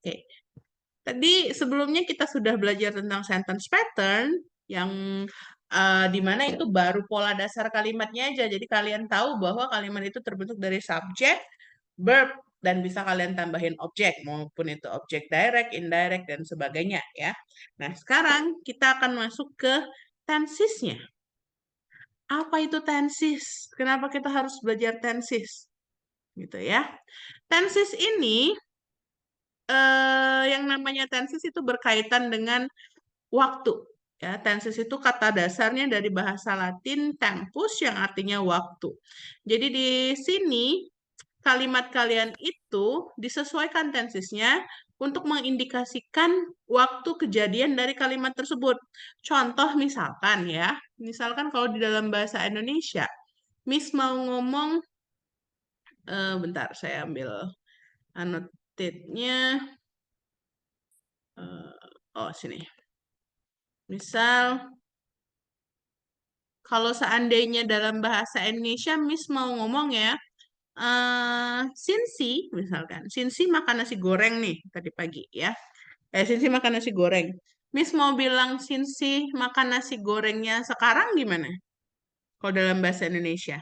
Oke. Tadi sebelumnya kita sudah belajar tentang sentence pattern yang di mana itu baru pola dasar kalimatnya aja. Jadi kalian tahu bahwa kalimat itu terbentuk dari subjek, verb, dan bisa kalian tambahin objek, maupun itu objek direct, indirect, dan sebagainya ya. Nah, sekarang kita akan masuk ke tensesnya. Apa itu tenses? Kenapa kita harus belajar tenses? Gitu ya. Tenses ini yang namanya tenses itu berkaitan dengan waktu. Ya, tenses itu kata dasarnya dari bahasa Latin tempus yang artinya waktu. Jadi di sini kalimat kalian itu disesuaikan tensesnya untuk mengindikasikan waktu kejadian dari kalimat tersebut. Contoh misalkan ya, misalkan kalau di dalam bahasa Indonesia, Miss mau ngomong, bentar saya ambil annotate-nya. Oh, sini. Misal, kalau seandainya dalam bahasa Indonesia, Miss mau ngomong ya, Sinsi, misalkan. Sinsi makan nasi goreng nih tadi pagi ya. Sinsi makan nasi goreng. Miss mau bilang Sinsi makan nasi gorengnya sekarang gimana? Kalau dalam bahasa Indonesia.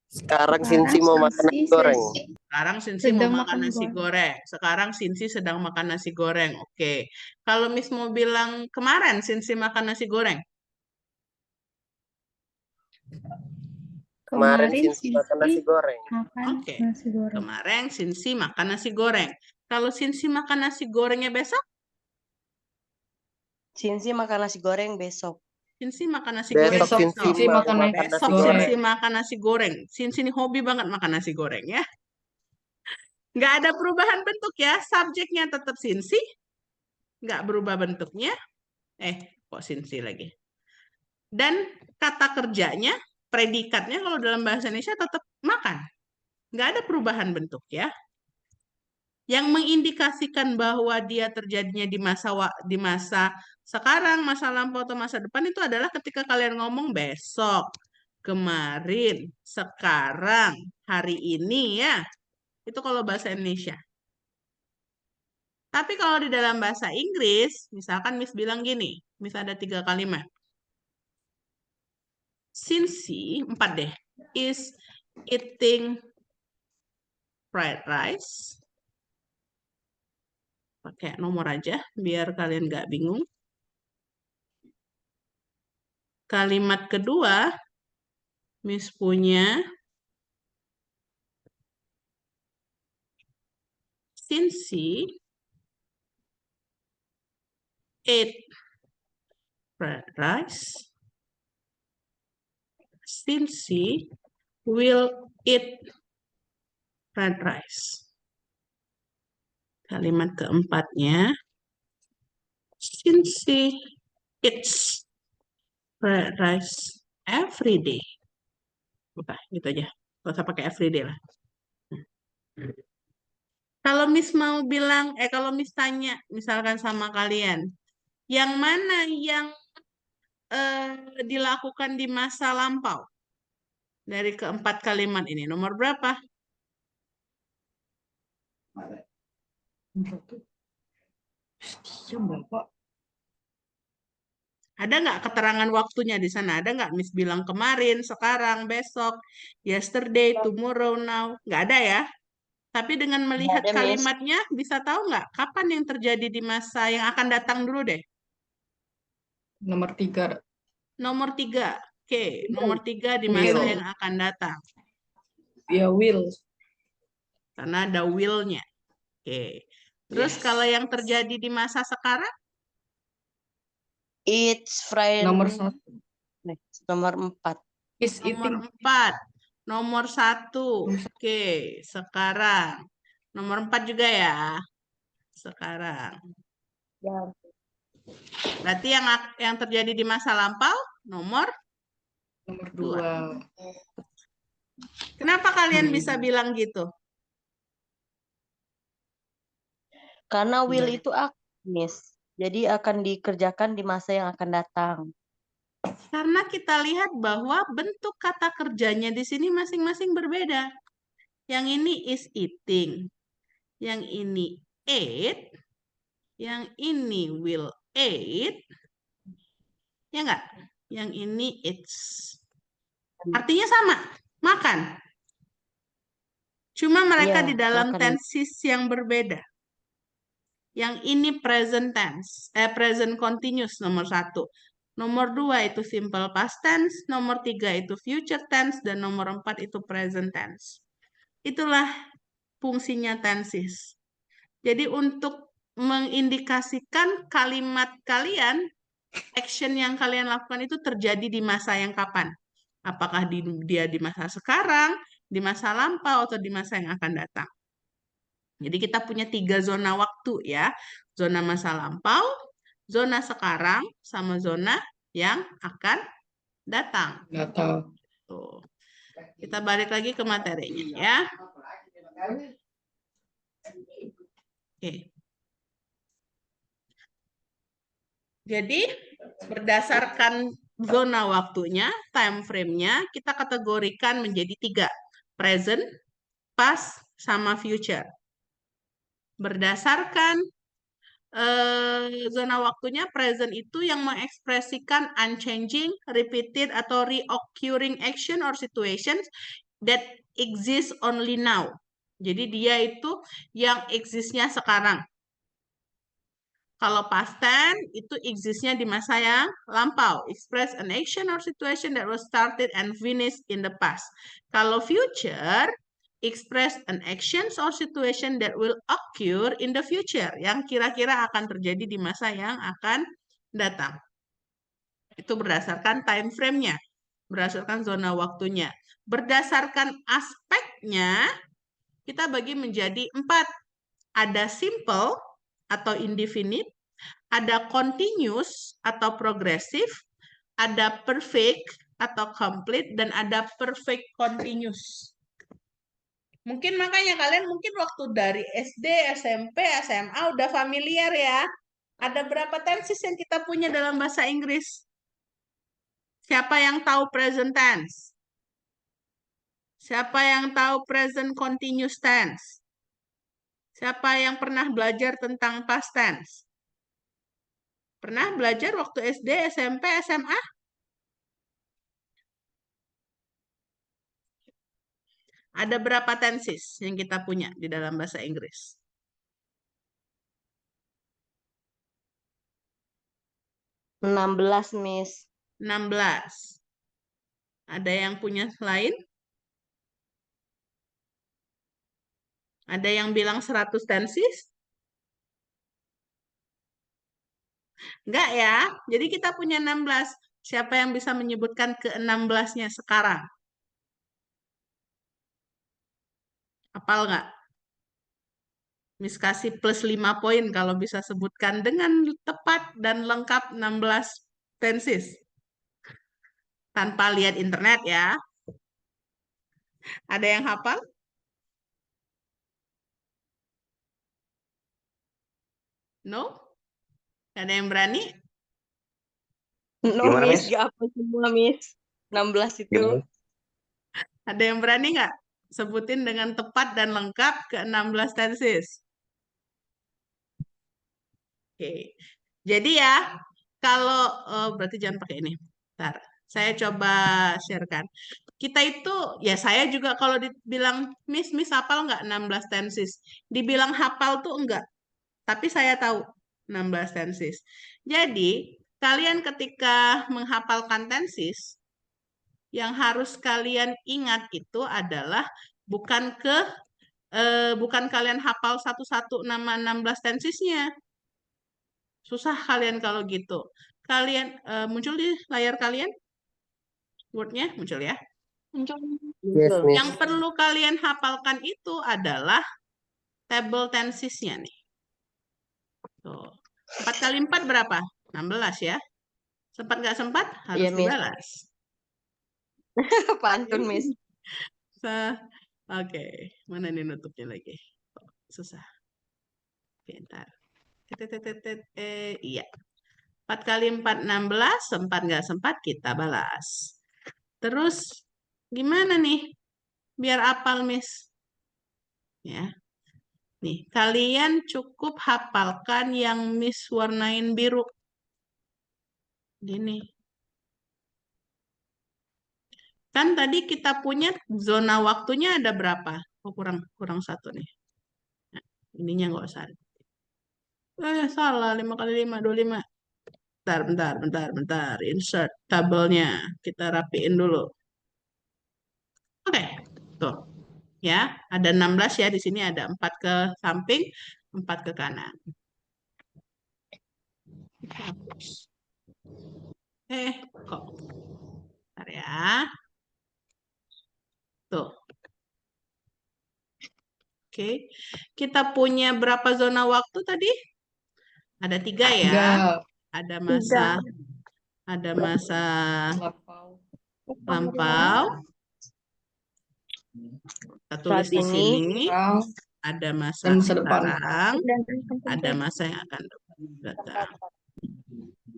Sekarang Sekarang Sinsi mau makan nasi goreng. Sekarang Sinsi mau sedang makan nasi goreng. Sekarang Sinsi sedang makan nasi goreng. Oke. Kalau Miss mau bilang kemarin Sinsi makan nasi goreng. Kemarin Sinsi makan nasi goreng. makan Oke. nasi goreng. Kemarin Sinsi makan nasi goreng. Kalau Sinsi makan nasi gorengnya besok, Sinsi makan nasi goreng besok. Sinsi makan nasi goreng Besok Sinsi mau makan nasi Besok goreng. Sinsi makan nasi goreng. Sinsi ini hobi banget makan nasi goreng ya. Nggak ada perubahan bentuk ya. Subjeknya tetap Sinsi. Nggak berubah bentuknya. Kok Sinsi lagi. Dan kata kerjanya, predikatnya kalau dalam bahasa Indonesia tetap makan. Nggak ada perubahan bentuk ya. Yang mengindikasikan bahwa dia terjadinya di masa sekarang, masa lampau atau masa depan itu adalah ketika kalian ngomong besok, kemarin, sekarang, hari ini ya. Itu kalau bahasa Indonesia. Tapi kalau di dalam bahasa Inggris, misalkan Miss bilang gini, Miss ada 3 kalimat. Since 4 deh, is eating fried rice. Pakai nomor aja biar kalian nggak bingung. Kalimat kedua, Miss punya Sinsi ate fried rice. Sinsi will eat fried rice. Kalimat keempatnya, Sinsi eats fried rice every day. Bukan, gitu aja. Gak usah pakai every day lah. Kalau Miss mau bilang, kalau Miss tanya, misalkan sama kalian, yang mana yang dilakukan di masa lampau? Dari keempat kalimat ini, nomor berapa? Ada nggak keterangan waktunya di sana? Ada nggak Miss bilang kemarin, sekarang, besok, yesterday, tomorrow, now? Nggak ada ya? Tapi dengan melihat ada, Miss. kalimatnya, bisa tahu nggak kapan yang terjadi di masa yang akan datang dulu deh? Nomor 3. Nomor 3. Oke, nomor 3 di masa Will. yang akan datang. Ya, will. Karena ada will-nya. Oke. Terus kalau yang terjadi di masa sekarang? It's fried. Nomor 1. Nomor 4. Is eating. Nomor 4. Nomor 1. Oke, sekarang. Nomor 4 juga ya. Sekarang. Ya. Berarti yang terjadi di masa lampau nomor Nomor 2. Kenapa kalian bisa bilang gitu? Karena will itu Miss. Jadi akan dikerjakan di masa yang akan datang. Karena kita lihat bahwa bentuk kata kerjanya di sini masing-masing berbeda. Yang ini is eating. Yang ini ate. Yang ini will eat. Ya enggak? Yang ini eats. Artinya sama, makan. Cuma mereka Iya, di dalam makan. tenses yang berbeda. Yang ini present tense, present continuous nomor 1. Nomor 2 itu simple past tense, nomor 3 itu future tense, dan nomor 4 itu present tense. Itulah fungsinya tenses. Jadi untuk mengindikasikan kalimat kalian, action yang kalian lakukan itu terjadi di masa yang kapan. Apakah dia di masa sekarang, di masa lampau, atau di masa yang akan datang. Jadi kita punya 3 zona waktu ya. Zona masa lampau, zona sekarang, sama zona yang akan datang. Datang. Tuh. Kita balik lagi ke materinya ya. Oke. Jadi berdasarkan zona waktunya, time frame-nya, kita kategorikan menjadi 3. Present, past, sama future. Berdasarkan zona waktunya, present itu yang mengekspresikan unchanging, repeated, atau reoccurring action or situations that exist only now. Jadi dia itu yang exist-nya sekarang. Kalau past tense itu exist-nya di masa yang lampau. Express an action or situation that was started and finished in the past. Kalau future, express an actions or situation that will occur in the future, yang kira-kira akan terjadi di masa yang akan datang. Itu berdasarkan time frame-nya, berdasarkan zona waktunya. Berdasarkan aspeknya, kita bagi menjadi 4. Ada simple atau indefinite, ada continuous atau progressive, ada perfect atau complete, dan ada perfect continuous. Mungkin makanya kalian mungkin waktu dari SD, SMP, SMA udah familiar ya. Ada berapa tenses yang kita punya dalam bahasa Inggris? Siapa yang tahu present tense? Siapa yang tahu present continuous tense? Siapa yang pernah belajar tentang past tense? Pernah belajar waktu SD, SMP, SMA? Ada berapa tenses yang kita punya di dalam bahasa Inggris? 16, Miss. 16. Ada yang punya lain? Ada yang bilang 100 tenses? Enggak ya. Jadi kita punya 16. Siapa yang bisa menyebutkan ke-16-nya sekarang? Apal nggak? Miss kasih plus 5 poin kalau bisa sebutkan dengan tepat dan lengkap 16 tenses. Tanpa lihat internet ya. Ada yang hafal? No? Ada yang berani? No, Gimana, Miss. Miss? Gak apa semua, Miss. 16 itu. Gimana? Ada yang berani nggak? Sebutin dengan tepat dan lengkap ke-16 tenses. Oke. Jadi ya, kalau berarti jangan pakai ini. Bentar, saya coba sharekan. Kita itu, ya saya juga kalau dibilang, Miss hafal nggak 16 tenses? Dibilang hafal tuh enggak. Tapi saya tahu 16 tenses. Jadi, kalian ketika menghafalkan tenses, yang harus kalian ingat itu adalah bukan bukan kalian hafal satu-satu nama 16 tensesnya. Susah kalian kalau gitu. Kalian muncul di layar kalian? Word-nya muncul ya. Muncul. Yes, Betul. Miss. Yang perlu kalian hafalkan itu adalah table tensesnya nih. Tuh. 4 kali 4 berapa? 16 ya. Sempat nggak sempat? Harus Iya, Miss. dibalas. Pantun, Miss. Oke. Mana nih nutupnya lagi? Susah. Bentar. Iya. 4 kali 4, 16. Sempat nggak sempat, kita balas. Terus, gimana nih? Biar apal, Miss. Ya. Nih, kalian cukup hafalkan yang Miss warnain biru. Gini. Kan tadi kita punya zona waktunya ada berapa? Oh, kurang satu nih. Nah, ininya nggak usah. Salah. 5 kali 5, 25. Bentar. Insert tabelnya. Kita rapiin dulu. Oke, tuh. Ya, ada 16 ya. Di sini ada 4 ke samping, 4 ke kanan. Hapus. Kok. Bentar ya. Tuh. Oke. Kita punya berapa zona waktu tadi? Ada 3 ya. 3. Ada masa lampau. Kita tulis Saat di ini. sini. Sekarang Ada masa dan masa depan. sekarang, ada masa yang akan datang.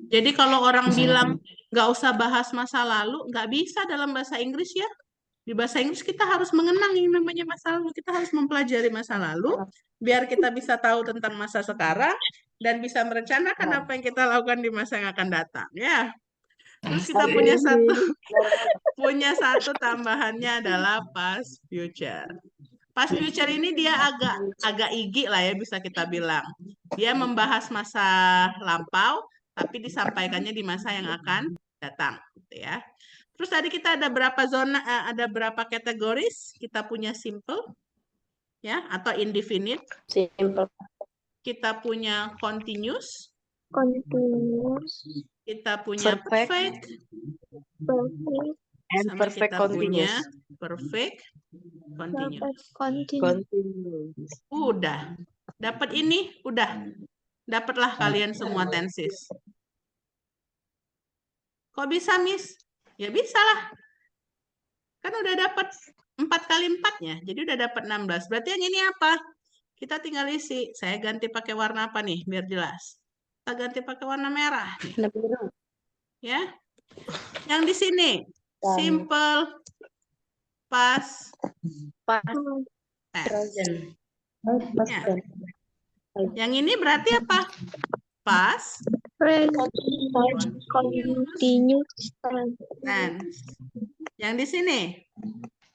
Jadi kalau orang bilang nggak usah bahas masa lalu, nggak bisa dalam bahasa Inggris ya. Di bahasa Inggris kita harus mengenang yang namanya masa lalu. Kita harus mempelajari masa lalu, biar kita bisa tahu tentang masa sekarang, dan bisa merencanakan apa yang kita lakukan di masa yang akan datang. Ya. Terus kita punya satu tambahannya adalah past future. Past future ini dia agak igi lah ya, bisa kita bilang. Dia membahas masa lampau, tapi disampaikannya di masa yang akan datang, gitu ya. Terus tadi kita ada berapa zona, ada berapa kategoris? Kita punya simple, ya, atau indefinite. Simple. Kita punya continuous. Kita punya Perfect. And sama perfect kita punya continuous. perfect continuous. Continuous. Udah. Dapat ini, udah. Dapatlah kalian semua tenses. Kok bisa, Miss? Ya bisa lah. Kan udah dapat 4 kali 4-nya. Jadi udah dapat 16. Berarti yang ini apa? Kita tinggal isi. Saya ganti pakai warna apa nih? Biar jelas. Kita ganti pakai warna merah. Nih. Ya. Yang di sini. Simple. Past. Tense. Ya. Yang ini berarti apa? Past. Continuous Tense. Yang di sini.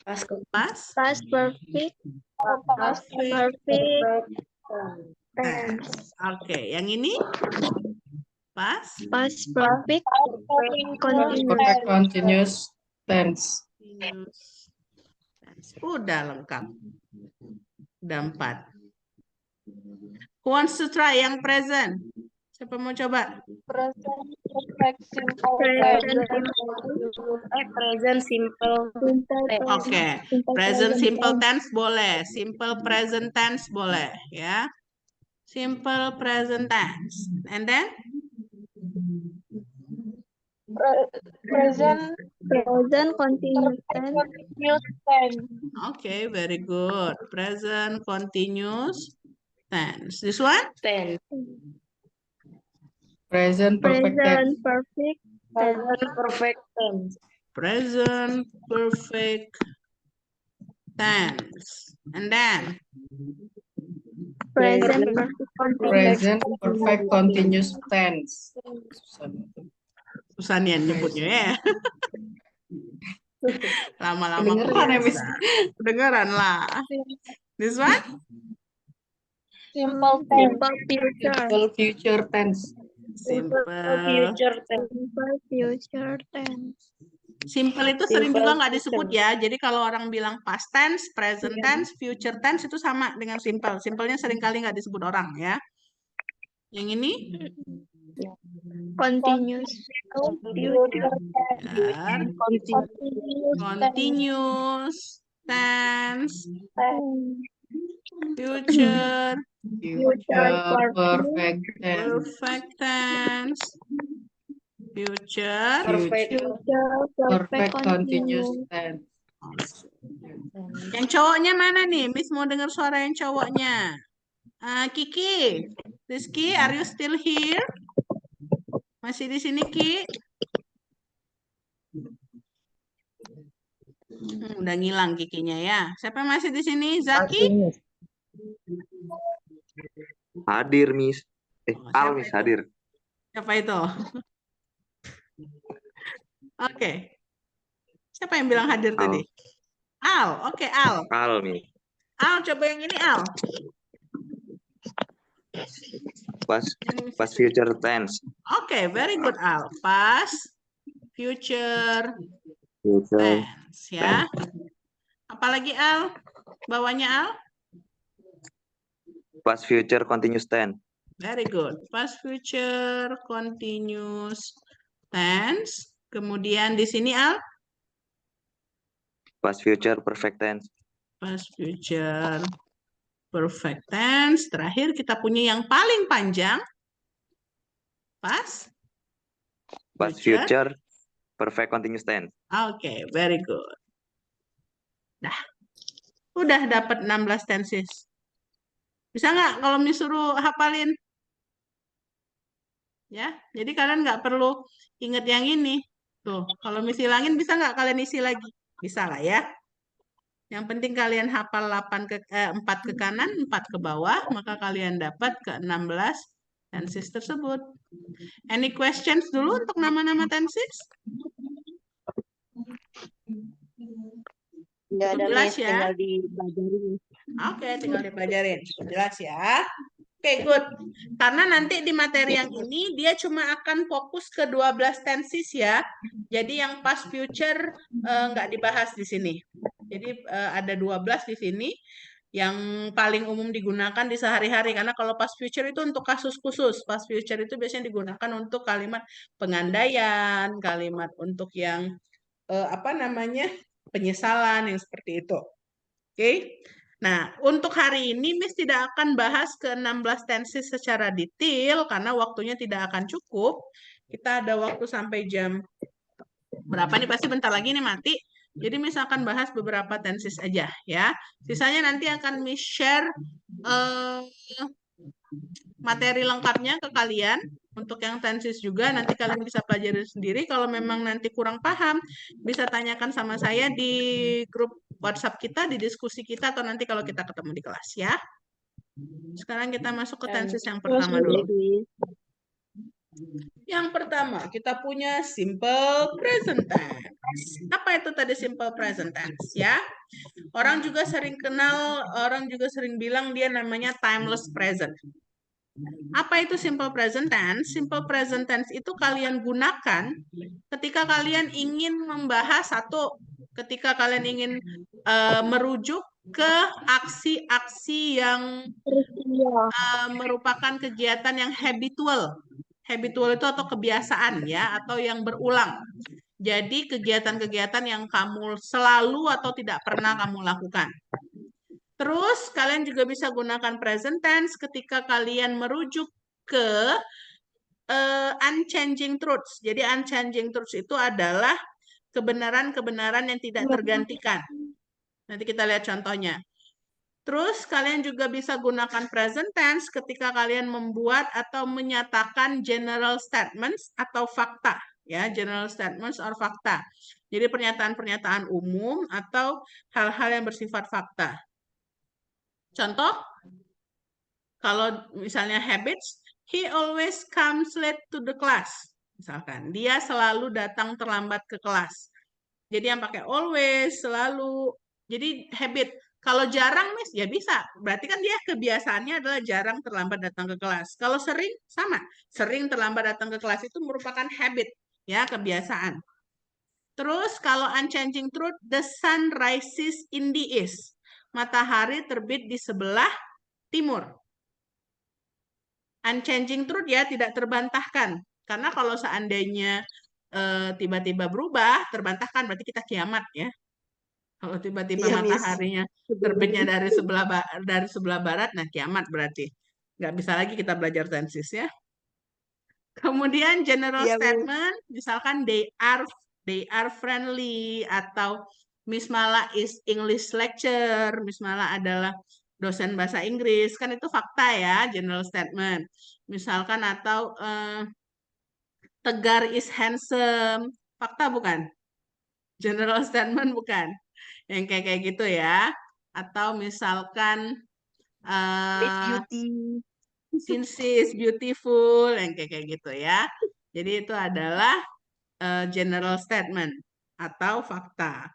Past. perfect Tense. Oke, yang ini past perfect Perfect continuous tense. tense. Udah lengkap. Udah 4. Who wants to try yang present? Siapa mau coba? Present simple. Oke, present simple tense boleh, simple present tense boleh, ya. Simple present tense. And then? present continuous tense. Okay, very good. Present continuous tense. This one? Tense. Present perfect tense. Perfect tense. Present perfect tense. And then? Present Present perfect continuous tense. Susah nih nyebutnya ya. Lama-lama Kedengeran ya, Miss? kebiasa. Kedengeran lah. This one? simple future tense. Simple. future tense. Simple itu sering juga nggak disebut ya. Jadi kalau orang bilang past tense, present tense, future tense itu sama dengan simple. Simplenya sering kali nggak disebut orang ya. Yang ini? Continuous future Continuous tense, future Perfect tense. perfect tense, future Perfect continuous tense. Yang cowoknya mana nih? Miss mau dengar suara yang cowoknya. Kiki, Rizky, are you still here? Masih di sini, Ki? Udah ngilang Kikinya ya. Siapa yang masih di sini? Zaki? Hadir, Miss. Oh, Al, siapa Miss, itu? hadir. Siapa itu? Oke. Siapa yang bilang hadir Al. tadi? Al. Oke, Al. Al, Miss. Al, coba yang ini, Al. Past future tense. Oke, very good, Al. Past future Future tense, ya. tense. Apalagi, Al? Bawahnya, Al? Past future continuous tense. Very good. Past future continuous tense. Kemudian di sini, Al? Past future perfect tense. Past future perfect tense. Terakhir kita punya yang paling panjang. Past future perfect continuous tense. Oke, very good. Udah dapat 16 tenses. Bisa nggak kalau disuruh hafalin? Ya, jadi kalian nggak perlu ingat yang ini. Tuh, kalau misi hilangin bisa nggak kalian isi lagi? Bisa lah ya. Yang penting kalian hafal 4 ke kanan, 4 ke bawah, maka kalian dapat ke 16 tenses tersebut. Any questions dulu untuk nama-nama tenses? Nggak ada, Jelas Miss, ya? tinggal dipelajari. Oke, tinggal dipelajarin. Jelas ya. Oke, good. Karena nanti di materi yang ini dia cuma akan fokus ke 12 tenses ya. Jadi yang past future nggak dibahas di sini. Jadi ada 12 di sini yang paling umum digunakan di sehari-hari. Karena kalau past future itu untuk kasus khusus. Past future itu biasanya digunakan untuk kalimat pengandaian, kalimat untuk yang penyesalan yang seperti itu. Oke. Nah, untuk hari ini Miss tidak akan bahas ke 16 tenses secara detail karena waktunya tidak akan cukup. Kita ada waktu sampai jam berapa nih? Pasti bentar lagi nih mati. Jadi Miss akan bahas beberapa tenses aja ya. Sisanya nanti akan Miss share materi lengkapnya ke kalian. Untuk yang tenses juga nanti kalian bisa pelajari sendiri. Kalau memang nanti kurang paham, bisa tanyakan sama saya di grup WhatsApp kita, di diskusi kita, atau nanti kalau kita ketemu di kelas ya. Sekarang kita masuk ke tenses yang pertama dulu. Yang pertama, kita punya simple present tense. Apa itu tadi simple present tense ya? Orang juga sering bilang dia namanya timeless present. Apa itu simple present tense? Simple present tense itu kalian gunakan ketika kalian ingin membahas ketika kalian ingin merujuk ke aksi-aksi yang merupakan kegiatan yang habitual. Habitual itu atau kebiasaan ya, atau yang berulang. Jadi kegiatan-kegiatan yang kamu selalu atau tidak pernah kamu lakukan. Terus kalian juga bisa gunakan present tense ketika kalian merujuk ke unchanging truths. Jadi unchanging truths itu adalah kebenaran-kebenaran yang tidak tergantikan. Nanti kita lihat contohnya. Terus kalian juga bisa gunakan present tense ketika kalian membuat atau menyatakan general statements atau fakta. Ya, general statements or fakta. Jadi pernyataan-pernyataan umum atau hal-hal yang bersifat fakta. Contoh, kalau misalnya habits, he always comes late to the class. Misalkan, dia selalu datang terlambat ke kelas. Jadi yang pakai always, selalu. Jadi habit. Kalau jarang, Miss, ya bisa. Berarti kan dia kebiasaannya adalah jarang terlambat datang ke kelas. Kalau sering, sama. Sering terlambat datang ke kelas itu merupakan habit, ya, kebiasaan. Terus kalau unchanging truth, the sun rises in the east. Matahari terbit di sebelah timur. Unchanging truth ya, tidak terbantahkan. Karena kalau seandainya tiba-tiba berubah, terbantahkan berarti kita kiamat ya. Kalau tiba-tiba mataharinya terbitnya dari sebelah barat, nah kiamat berarti. Nggak bisa lagi kita belajar tenses ya. Kemudian general statement, misalkan they are friendly, atau Miss Mala is English lecturer, Miss Mala adalah dosen bahasa Inggris, kan itu fakta ya, general statement. Misalkan atau Tegar is handsome, fakta bukan? General statement bukan? Yang kayak gitu ya. Atau misalkan Miss Beauty. Since is beautiful, yang kayak gitu ya. Jadi itu adalah general statement atau fakta.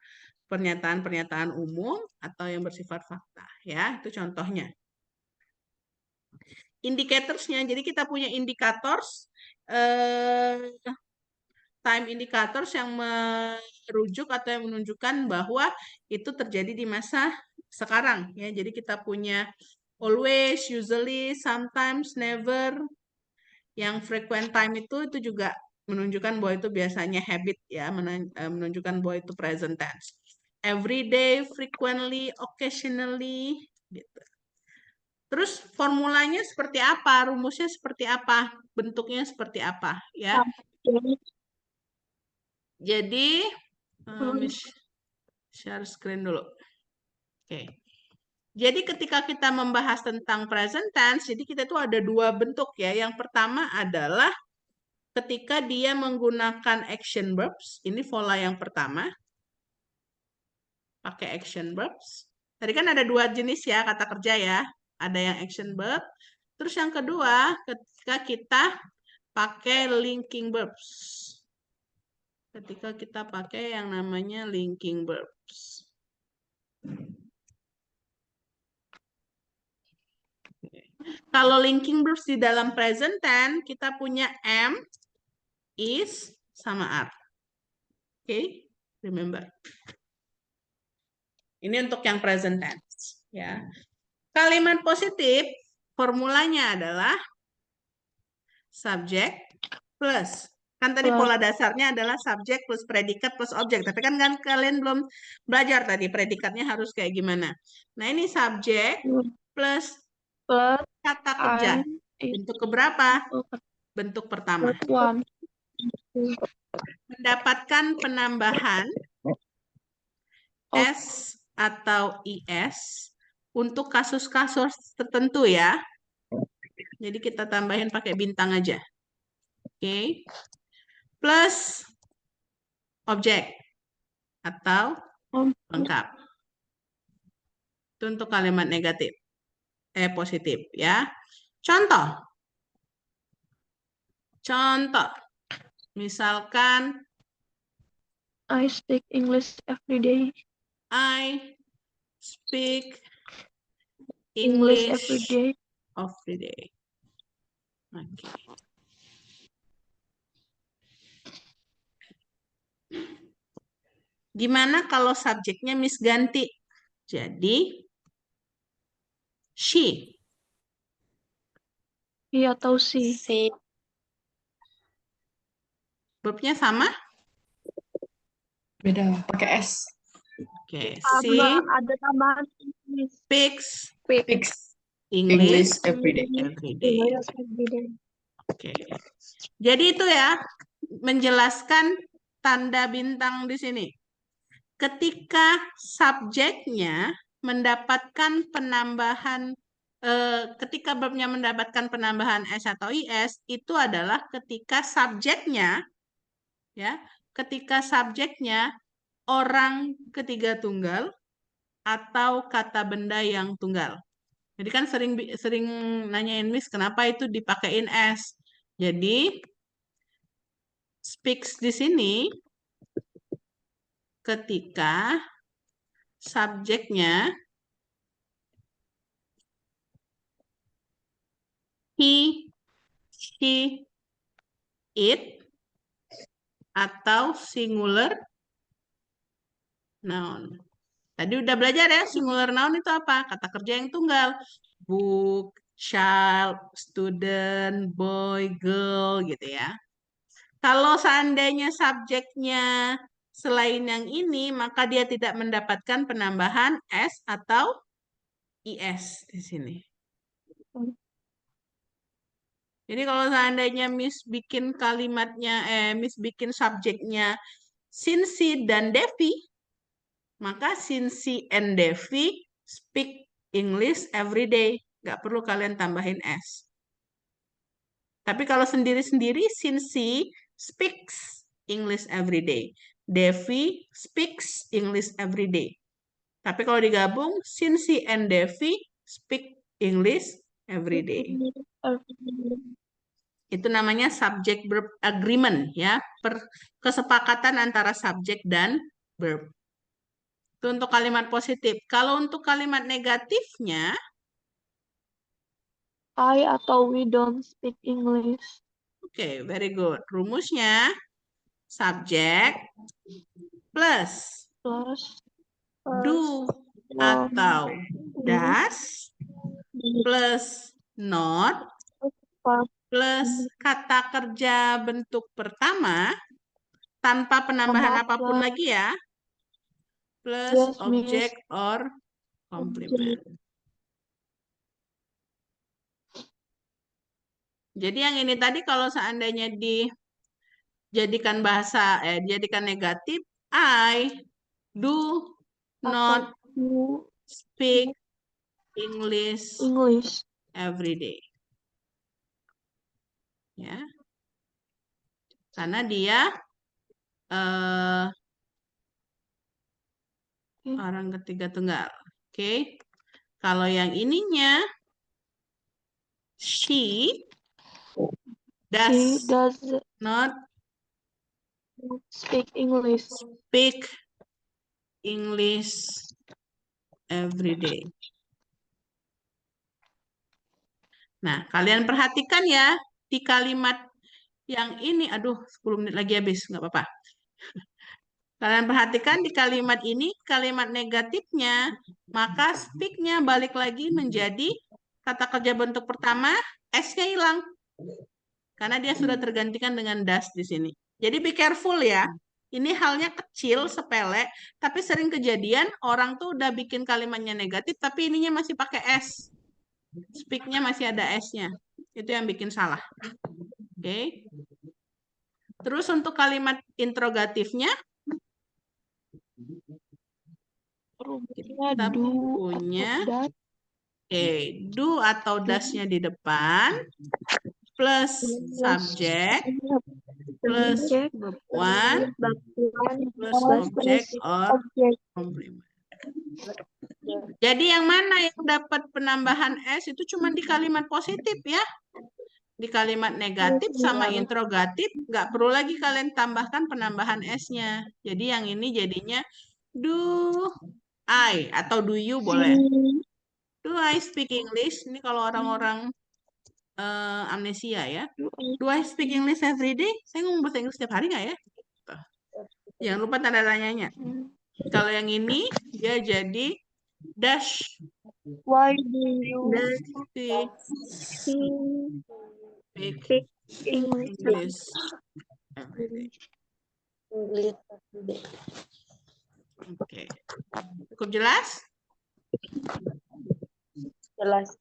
Pernyataan-pernyataan umum atau yang bersifat fakta. Ya, itu contohnya. Indicatorsnya, jadi kita punya indicators, time indicators yang merujuk atau yang menunjukkan bahwa itu terjadi di masa sekarang. Ya, jadi kita punya always, usually, sometimes, never. Yang frequent time itu juga menunjukkan bahwa itu biasanya habit ya, menunjukkan bahwa itu present tense. Every day, frequently, occasionally, gitu. Terus formulanya seperti apa, rumusnya seperti apa, bentuknya seperti apa ya. Jadi share screen dulu. Oke. Jadi ketika kita membahas tentang present tense, jadi kita tuh ada dua bentuk ya. Yang pertama adalah ketika dia menggunakan action verbs. Ini pola yang pertama. Pakai action verbs. Tadi kan ada dua jenis ya kata kerja ya. Ada yang action verb. Terus yang kedua, ketika kita pakai linking verbs. Ketika kita pakai yang namanya linking verbs. Kalau linking verbs di dalam present tense, kita punya am, is, sama are. Oke, remember. Ini untuk yang present tense. Ya. Kalimat positif, formulanya adalah subject plus. Kan tadi pola dasarnya adalah subject plus predikat plus objek. Tapi kan kalian belum belajar tadi predikatnya harus kayak gimana. Nah ini subject plus kata kerja. Bentuk keberapa? Bentuk pertama. Mendapatkan penambahan S atau IS untuk kasus-kasus tertentu ya. Jadi kita tambahin pakai bintang aja. Oke. Plus objek atau lengkap. Itu untuk kalimat negatif. Positif ya. Contoh. Misalkan I speak English every day. I speak English every day. every day. Oke. Gimana kalau subjeknya Miss ganti? Jadi she. He atau she. Verbnya sama? Beda, pakai S. Oke, she Ada tambahan speaks Fix English every day. every day. Oke. Jadi itu ya, menjelaskan tanda bintang di sini. Ketika subjeknya mendapatkan penambahan, ketika verbnya mendapatkan penambahan S atau IS, itu adalah ketika subjeknya, ya, ketika subjeknya orang ketiga tunggal atau kata benda yang tunggal. Jadi kan sering nanyain Miss kenapa itu dipakein S. Jadi speaks di sini ketika subjeknya he, she, it atau singular noun. Tadi udah belajar ya, singular noun itu apa? Kata kerja yang tunggal. Book, child, student, boy, girl gitu ya. Kalau seandainya subjeknya selain yang ini, maka dia tidak mendapatkan penambahan S atau IS di sini. Jadi kalau seandainya Miss bikin kalimatnya, Miss bikin subjeknya Sinsi dan Devi, maka Sinsi and Devi speak English every day. Nggak perlu kalian tambahin S. Tapi kalau sendiri-sendiri, Sinsi speaks English every day. Devi speaks English every day. Tapi kalau digabung, Sinsi and Devi speak English every day. Itu namanya subject verb agreement ya, kesepakatan antara subjek dan verb. Itu untuk kalimat positif. Kalau untuk kalimat negatifnya, I atau we don't speak English. oke, very good. Rumusnya subjek plus Plus do atau does plus not plus kata kerja bentuk pertama tanpa penambahan Sama apapun plus. lagi ya, plus Yes, Miss. object or complement. Jadi yang ini tadi kalau seandainya dijadikan dijadikan negatif, I do not You speak English English. every day. Ya. Karena dia orang ketiga tunggal. Oke. Kalau yang ininya she She does does not speak English. speak English every day. Nah, kalian perhatikan ya di kalimat yang ini, aduh 10 menit lagi habis, nggak apa-apa. Kalian perhatikan di kalimat ini, kalimat negatifnya, maka speak-nya balik lagi menjadi kata kerja bentuk pertama, S-nya hilang. Karena dia sudah tergantikan dengan does di sini. Jadi be careful ya. Ini halnya kecil, sepele, tapi sering kejadian orang tuh udah bikin kalimatnya negatif, tapi ininya masih pakai S. Speak-nya masih ada S-nya. Itu yang bikin salah. Oke. Terus untuk kalimat interrogatifnya, kita punya do atau does-nya di depan, plus subject, plus verb one, plus object or complement. Jadi yang mana yang dapat penambahan S itu cuma di kalimat positif ya. Di kalimat negatif sama interrogatif nggak perlu lagi kalian tambahkan penambahan S-nya. Jadi yang ini jadinya do I atau do you boleh. Do I speak English? Ini kalau orang-orang amnesia ya. Do I speak English every day? Saya ngomong bahasa Inggris setiap hari nggak ya? Jangan lupa tanda tanyanya. Kalau yang ini dia jadi dash. Why do you Speak English? English every day. Oke. Cukup jelas? Jelas.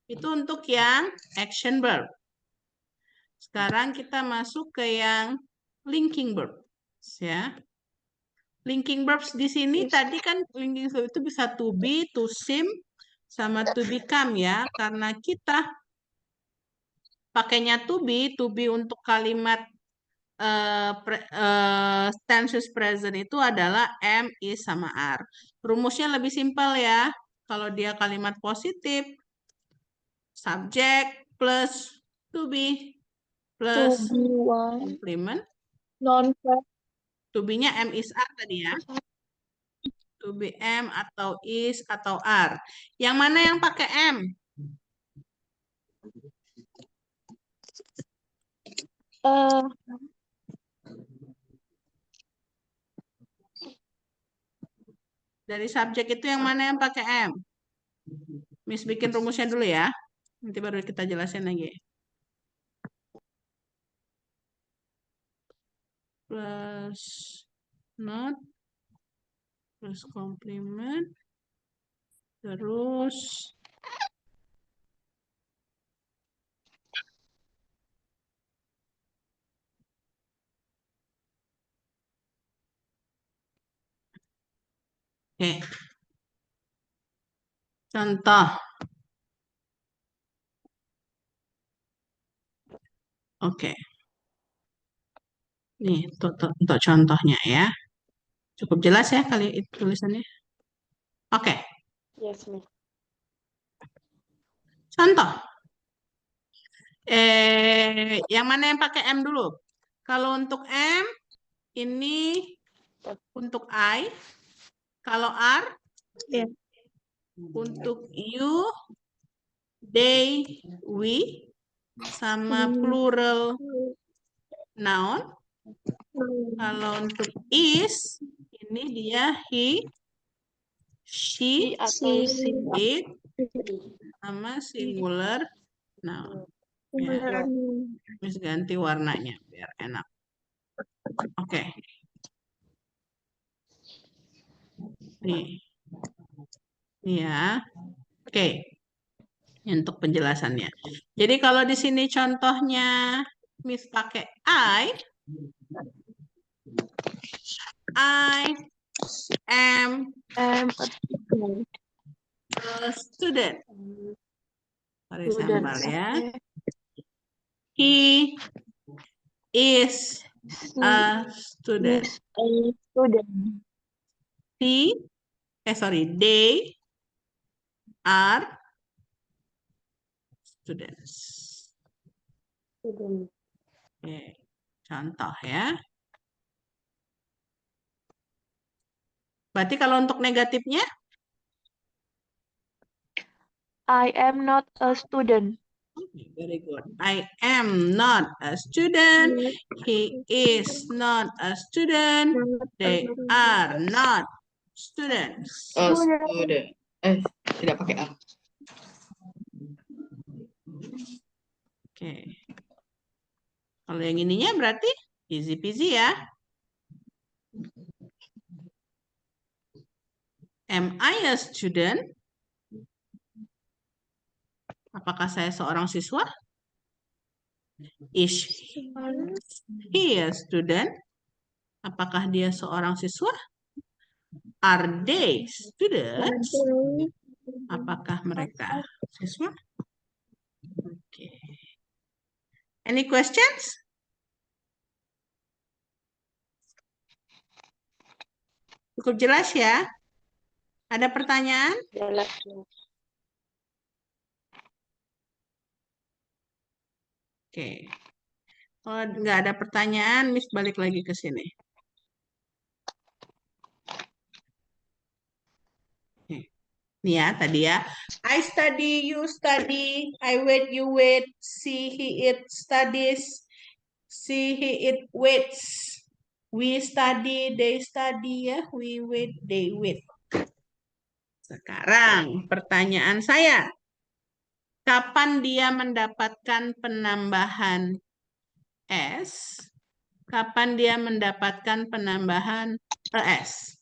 Itu untuk yang action verb. Sekarang kita masuk ke yang linking verbs ya. Linking verbs di sini tadi kan linking verb itu bisa to be, to seem, sama to become ya. Karena kita pakainya to be untuk kalimat tenses present itu adalah am, is, sama are. Rumusnya lebih simpel ya. Kalau dia kalimat positif, subject plus to be plus complement. Non-verb. To be-nya am, is, are tadi ya. To be am atau is atau are. Yang mana yang pakai am? Dari subjek itu yang mana yang pakai am? Miss bikin rumusnya dulu ya. Nanti baru kita jelasin lagi. Plus not plus complement terus oke. Contoh. Oke. Nih, untuk contohnya ya. Cukup jelas ya kali itu tulisannya. Oke. Yes, Miss. Contoh. Yang mana yang pakai M dulu? Kalau untuk M, ini untuk I. Kalau R, Iya. untuk you, they, we, sama plural noun. Kalau untuk is, ini dia he, she, Atau si. it, sama singular noun. Ya, Miss ganti warnanya biar enak. Oke. Nih. Nih ya. Oke. Untuk penjelasannya. Jadi kalau di sini contohnya Miss pakai I am a student. For example ya. He is a student. They are students. Oke, contoh ya. Berarti kalau untuk negatifnya? I am not a student. Okay, very good. I am not a student. He is not a student. They are not students. A student. Tidak pakai A. Oke. Kalau yang ininya berarti easy peasy ya. Am I a student? Apakah saya seorang siswa? Is he a student? Apakah dia seorang siswa? Are they students? Apakah mereka siswa? Oke. Any questions? Cukup jelas ya? Ada pertanyaan? Jelas. Oke. Kalau nggak ada pertanyaan, Miss balik lagi ke sini. Nih ya, tadi ya. I study, you study. I wait, you wait. She, he, it studies. She, he, it waits. We study, they study ya. We wait, they wait. Sekarang pertanyaan saya. Kapan dia mendapatkan penambahan S? Kapan dia mendapatkan penambahan ES?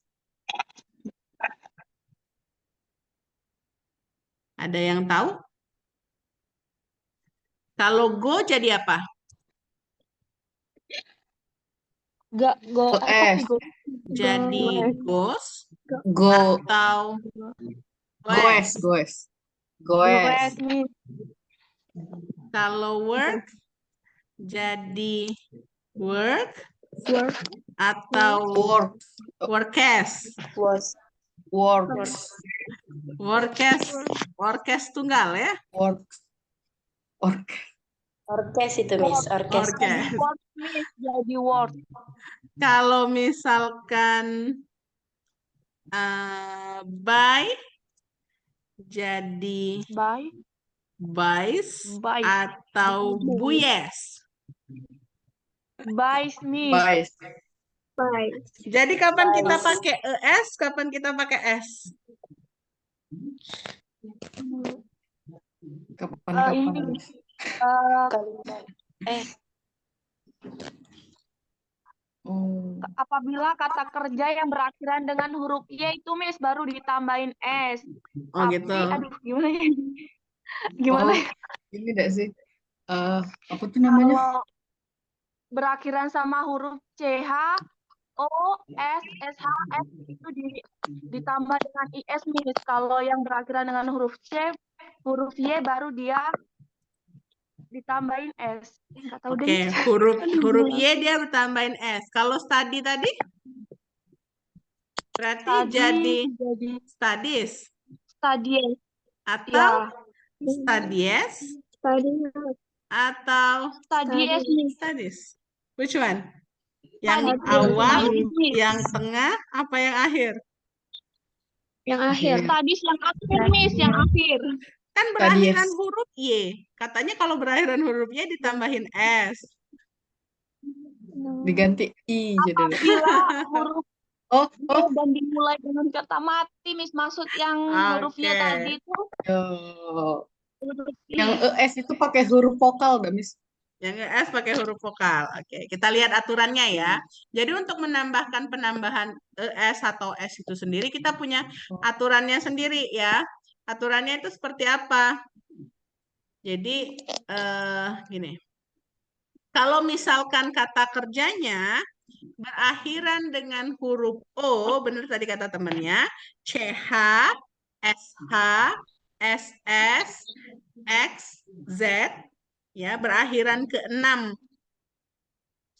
Ada yang tahu? Kalau go jadi apa? Go S. Jadi goes Go. atau Goes. Goes. Goes. Kalau work jadi work atau Work. workes. Works. Workes tunggal ya. Works. Work. Orkes itu, Miss. Orkes. Orkes. Jadi word. Kalau misalkan buy jadi buys atau buyes. Buys me. Buys. Jadi kapan kita pakai ES, kapan kita pakai S? Kapan-kapan. Apabila kata kerja yang berakhiran dengan huruf Y itu Miss baru ditambahin S. Oh Tapi, gitu. aduh gimana ya? Gimana ya? Ini enggak sih? Apa tuh namanya? Kalau berakhiran sama huruf CH, O, S, SH, S itu ditambah dengan IS Miss. Kalau yang berakhiran dengan huruf C, huruf Y baru dia ditambahin S. Nggak tahu Oke, deh. huruf Y dia bertambahin S. Kalau study tadi? Berarti jadi studies. Studies. atau Ya. studies atau Studies nih. studies? Which one? Yang Studies. awal, Studies. yang tengah, apa yang akhir? Yang akhir. Studies yang akhir, Miss, yang akhir. Kan berakhiran huruf Y. Katanya kalau berakhiran huruf Y ditambahin S. Diganti I jadinya. Apabila huruf Oh, dan dimulai dengan kata mati, Miss. Maksud yang hurufnya Oke. tadi itu oh. huruf I. Yang ES itu pakai huruf vokal, gak, Miss? Yang S pakai huruf vokal. Oke, kita lihat aturannya ya. Jadi untuk menambahkan penambahan ES atau S itu sendiri, kita punya aturannya sendiri ya. Aturannya itu seperti apa? Jadi gini. Kalau misalkan kata kerjanya berakhiran dengan huruf O, benar tadi kata temannya, CH, SH, SS, X, Z, ya berakhiran ke-6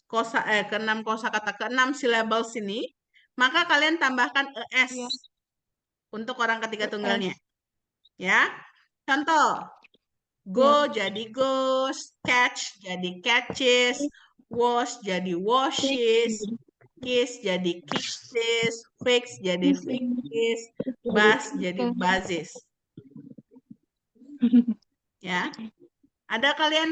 kosakata ke-6 silabel sini, maka kalian tambahkan ES untuk orang ketiga tunggalnya. Ya. Contoh, go jadi goes, catch jadi catches, wash jadi washes, kiss jadi kisses, fix jadi fixes, buzz jadi buzzes. Ya. Ada kalian